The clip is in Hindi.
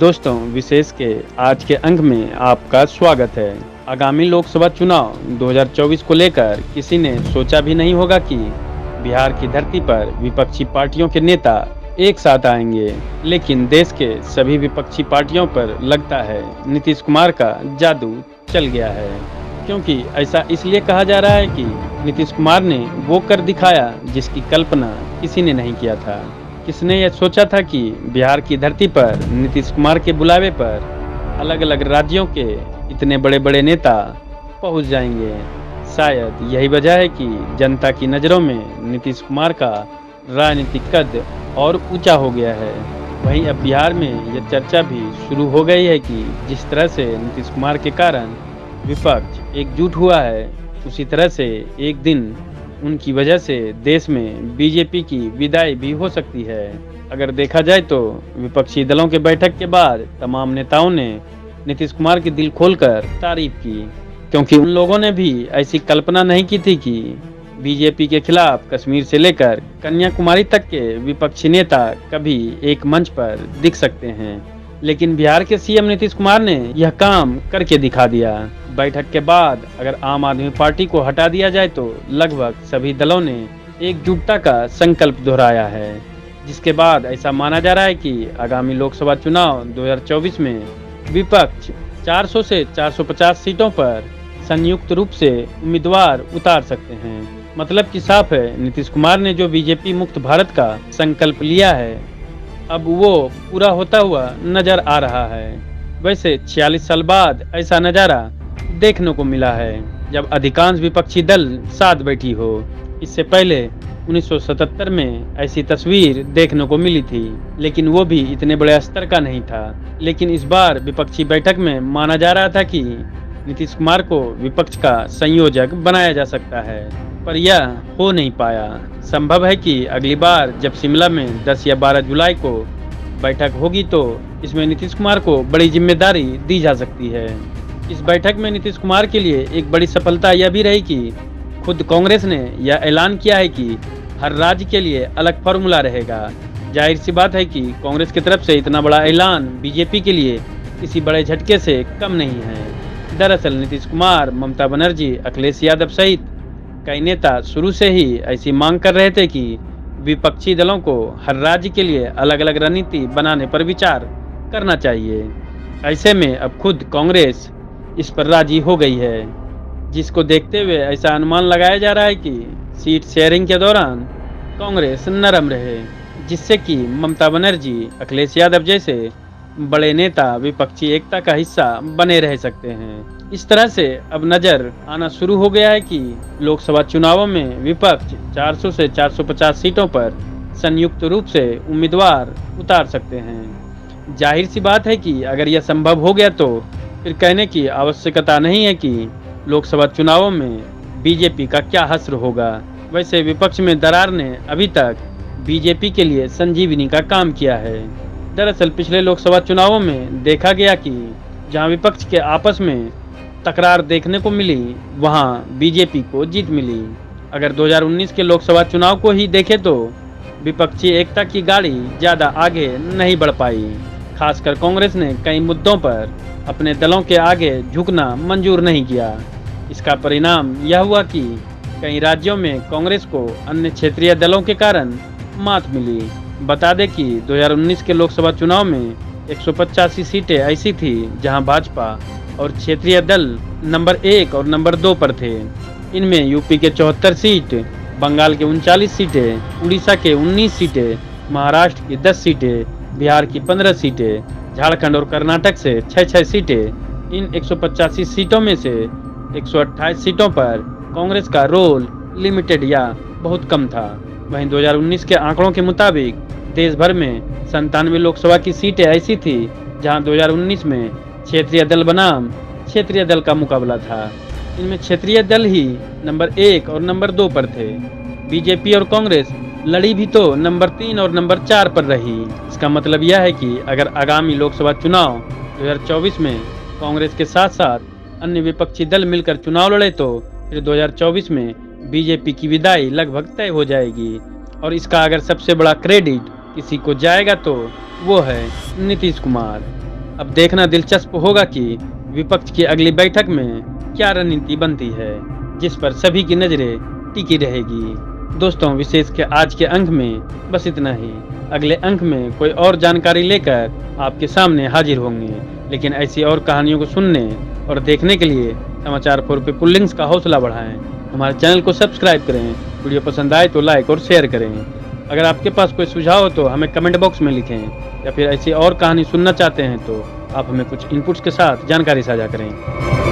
दोस्तों, विशेष के आज के अंक में आपका स्वागत है। आगामी लोकसभा चुनाव 2024 को लेकर किसी ने सोचा भी नहीं होगा कि बिहार की धरती पर विपक्षी पार्टियों के नेता एक साथ आएंगे। लेकिन देश के सभी विपक्षी पार्टियों पर लगता है नीतीश कुमार का जादू चल गया है। क्योंकि ऐसा इसलिए कहा जा रहा है कि नीतीश कुमार ने वो कर दिखाया जिसकी कल्पना किसी ने नहीं किया था। किसने यह सोचा था कि बिहार की धरती पर नीतीश कुमार के बुलावे पर अलग अलग राज्यों के इतने बड़े बड़े नेता पहुंच जाएंगे। शायद यही वजह है कि जनता की नज़रों में नीतीश कुमार का राजनीतिक कद और ऊंचा हो गया है। वहीं अब बिहार में यह चर्चा भी शुरू हो गई है कि जिस तरह से नीतीश कुमार के कारण विपक्ष एकजुट हुआ है, उसी तरह से एक दिन उनकी वजह से देश में बीजेपी की विदाई भी हो सकती है। अगर देखा जाए तो विपक्षी दलों के बैठक के बाद तमाम नेताओं ने नीतीश कुमार की दिल खोलकर तारीफ की, क्योंकि उन लोगों ने भी ऐसी कल्पना नहीं की थी कि बीजेपी के खिलाफ कश्मीर से लेकर कन्याकुमारी तक के विपक्षी नेता कभी एक मंच पर दिख सकते हैं। लेकिन बिहार के सीएम नीतीश कुमार ने यह काम करके दिखा दिया। बैठक के बाद अगर आम आदमी पार्टी को हटा दिया जाए तो लगभग सभी दलों ने एकजुटता का संकल्प दोहराया है, जिसके बाद ऐसा माना जा रहा है कि आगामी लोकसभा चुनाव 2024 में विपक्ष 400 से 450 सीटों पर संयुक्त रूप से उम्मीदवार उतार सकते हैं। मतलब कि साफ है, नीतीश कुमार ने जो बीजेपी मुक्त भारत का संकल्प लिया है, अब वो पूरा होता हुआ नजर आ रहा है। वैसे 46 साल बाद ऐसा नज़ारा देखने को मिला है जब अधिकांश विपक्षी दल साथ बैठी हो। इससे पहले 1977 में ऐसी तस्वीर देखने को मिली थी, लेकिन वो भी इतने बड़े स्तर का नहीं था। लेकिन इस बार विपक्षी बैठक में माना जा रहा था कि नीतीश कुमार को विपक्ष का संयोजक बनाया जा सकता है, पर यह हो नहीं पाया। संभव है कि अगली बार जब शिमला में 10 या 12 जुलाई को बैठक होगी तो इसमें नीतीश कुमार को बड़ी जिम्मेदारी दी जा सकती है। इस बैठक में नीतीश कुमार के लिए एक बड़ी सफलता यह भी रही कि खुद कांग्रेस ने यह ऐलान किया है कि हर राज्य के लिए अलग फॉर्मूला रहेगा। जाहिर सी बात है कि कांग्रेस की तरफ से इतना बड़ा ऐलान बीजेपी के लिए किसी बड़े झटके से कम नहीं है। दरअसल नीतीश कुमार, ममता बनर्जी, अखिलेश यादव सहित कई नेता शुरू से ही ऐसी मांग कर रहे थे कि विपक्षी दलों को हर राज्य के लिए अलग अलग रणनीति बनाने पर विचार करना चाहिए। ऐसे में अब खुद कांग्रेस इस पर राजी हो गई है, जिसको देखते हुए ऐसा अनुमान लगाया जा रहा है कि सीट शेयरिंग के दौरान कांग्रेस नरम रहे, जिससे कि ममता बनर्जी, अखिलेश यादव जैसे बड़े नेता विपक्षी एकता का हिस्सा बने रह सकते हैं। इस तरह से अब नजर आना शुरू हो गया है कि लोकसभा चुनावों में विपक्ष 400 से 450 सीटों पर संयुक्त रूप से उम्मीदवार उतार सकते हैं। जाहिर सी बात है कि अगर यह संभव हो गया तो फिर कहने की आवश्यकता नहीं है कि लोकसभा चुनावों में बीजेपी का क्या हश्र होगा। वैसे विपक्ष में दरार ने अभी तक बीजेपी के लिए संजीवनी का काम किया है। दरअसल पिछले लोकसभा चुनावों में देखा गया कि जहां विपक्ष के आपस में तकरार देखने को मिली, वहां बीजेपी को जीत मिली। अगर 2019 के लोकसभा चुनाव को ही देखें तो विपक्षी एकता की गाड़ी ज़्यादा आगे नहीं बढ़ पाई। खासकर कांग्रेस ने कई मुद्दों पर अपने दलों के आगे झुकना मंजूर नहीं किया। इसका परिणाम यह हुआ कि कई राज्यों में कांग्रेस को अन्य क्षेत्रीय दलों के कारण मात मिली। बता दें कि 2019 के लोकसभा चुनाव में 185 सीटें ऐसी थी जहां भाजपा और क्षेत्रीय दल नंबर 1 और नंबर 2 पर थे। इनमें यूपी के 74 सीट, बंगाल के 39 सीटें, उड़ीसा के 19 सीटें, महाराष्ट्र की 10 सीटें, बिहार की 15 सीटें, झारखंड और कर्नाटक से 6-6 सीटें। इन 185 सीटों में से 128 सीटों पर कांग्रेस का रोल लिमिटेड या बहुत कम था। वहीं 2019 के आंकड़ों के मुताबिक देश भर में 97 लोकसभा की सीटें ऐसी थी जहां 2019 में क्षेत्रीय दल बनाम क्षेत्रीय दल का मुकाबला था। इनमें क्षेत्रीय दल ही नंबर 1 और नंबर 2 पर थे। बीजेपी और कांग्रेस लड़ी भी तो नंबर 3 और नंबर 4 पर रही। इसका मतलब यह है कि अगर आगामी लोकसभा चुनाव 2024 में कांग्रेस के साथ साथ अन्य विपक्षी दल मिलकर चुनाव लड़े तो फिर 2024 में बीजेपी की विदाई लगभग तय हो जाएगी। और इसका अगर सबसे बड़ा क्रेडिट किसी को जाएगा तो वो है नीतीश कुमार। अब देखना दिलचस्प होगा कि विपक्ष की अगली बैठक में क्या रणनीति बनती है, जिस पर सभी की नजरें टिकी रहेगी। दोस्तों, विशेष के आज के अंक में बस इतना ही। अगले अंक में कोई और जानकारी लेकर आपके सामने हाजिर होंगे। लेकिन ऐसी और कहानियों को सुनने और देखने के लिए समाचार फॉर पीपुल लिंक्स का हौसला बढ़ाएं। हमारे चैनल को सब्सक्राइब करें। वीडियो पसंद आए तो लाइक और शेयर करें। अगर आपके पास कोई सुझाव हो तो हमें कमेंट बॉक्स में लिखें, या फिर ऐसी और कहानी सुनना चाहते हैं तो आप हमें कुछ इनपुट्स के साथ जानकारी साझा करें।